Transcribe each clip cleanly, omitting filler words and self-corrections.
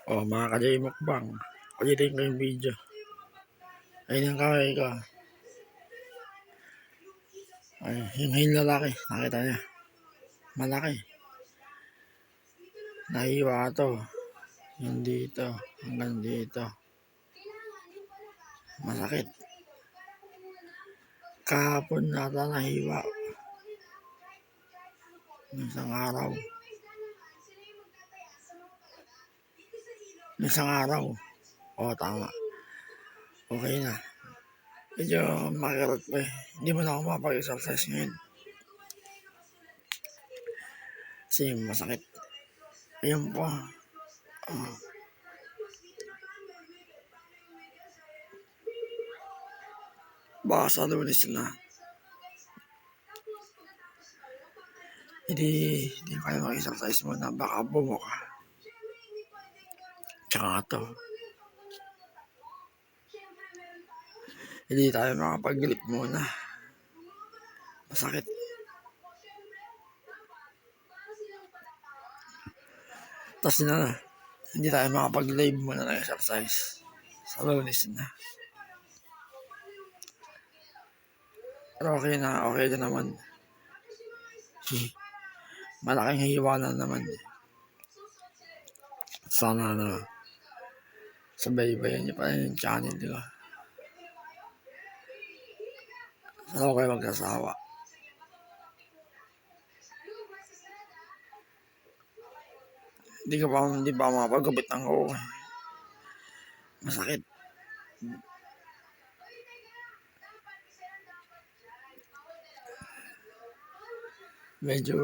Oh, mga ka-J mukbang, ulitin ko yung video. Ayun ang kamay ko. Ay, yung heel lalaki, nakita niya. Malaki. Nahiwa to. Yung dito, hanggang dito. Masakit. Kahapon nata nahiwa. Isang araw. Isang araw. Oo, tama. Okay na. Medyo makirot pa eh. Hindi mo na ako makapag-exercise ngayon. Kasi masakit. Ayun po. Oh. Baka sa Lunes na. Hindi kayo mag-exercise muna. Baka bumuka. Tsaka to. Hindi tayo makapag-grip muna. Masakit. Tapos na, hindi tayo makapag-live muna ng exercise. Sa Lunes na. Pero okay na naman. Malaking hiwa na naman. Sana na sabay-bayan niyo pa yung channel, di ba? Sana ako kayo magsasawa. Hindi pa makapagupit ng kuko. Masakit. Medyo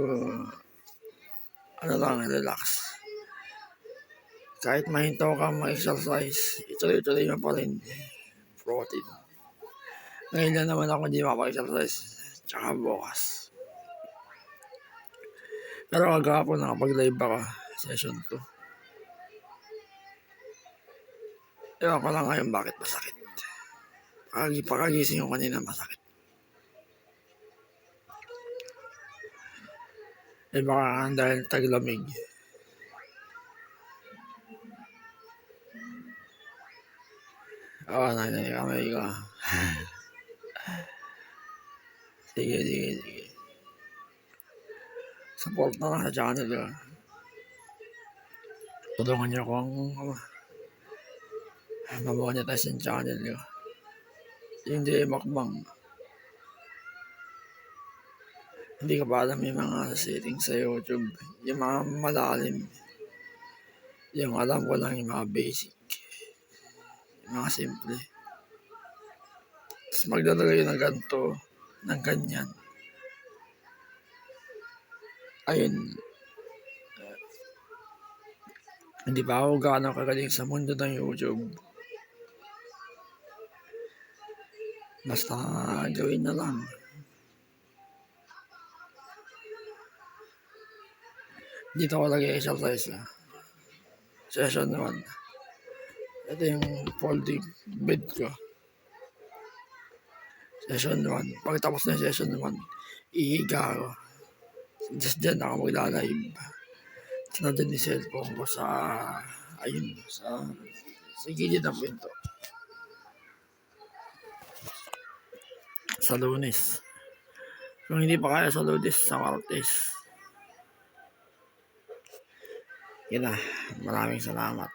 relax. Kahit mahinto ka mag-exercise, ituloy-tuloy mo pa rin. Protein. Ngayon na naman ako hindi makapag-exercise. Tsaka bukas. Pero kagahapon nakapag-live ako. Session 2. Ewan ko lang ngayon bakit masakit. Pagkagising ko kanina masakit. Baka dahil taglamig. Oo, kamay ko. Sige. Support na lang sa channel ko. Tulungan niyo akong mamonetize yung channel ko. Yung J mukbang. Hindi ka pa alam yung mga settings sa YouTube. Yung mga malalim. Yung alam ko lang yung mga basic. Yung mga simple. Tapos magdadagay ng ganito, ng ganyan. Ayun. Hindi pa ako gaano kagaling sa mundo ng YouTube. Basta gawin na lang. Dito ko lagi exercise. Session 1. Ito yung folding bed ko. Session 1. Pagkatapos na session 1, ihiga ako. Just dyan ako magla-live. Nandun yung cellphone ko sa gilid ng pinto. Sa Lunes. Kung hindi pa kaya sa Lunes, sa Martes. Yun na. Maraming salamat.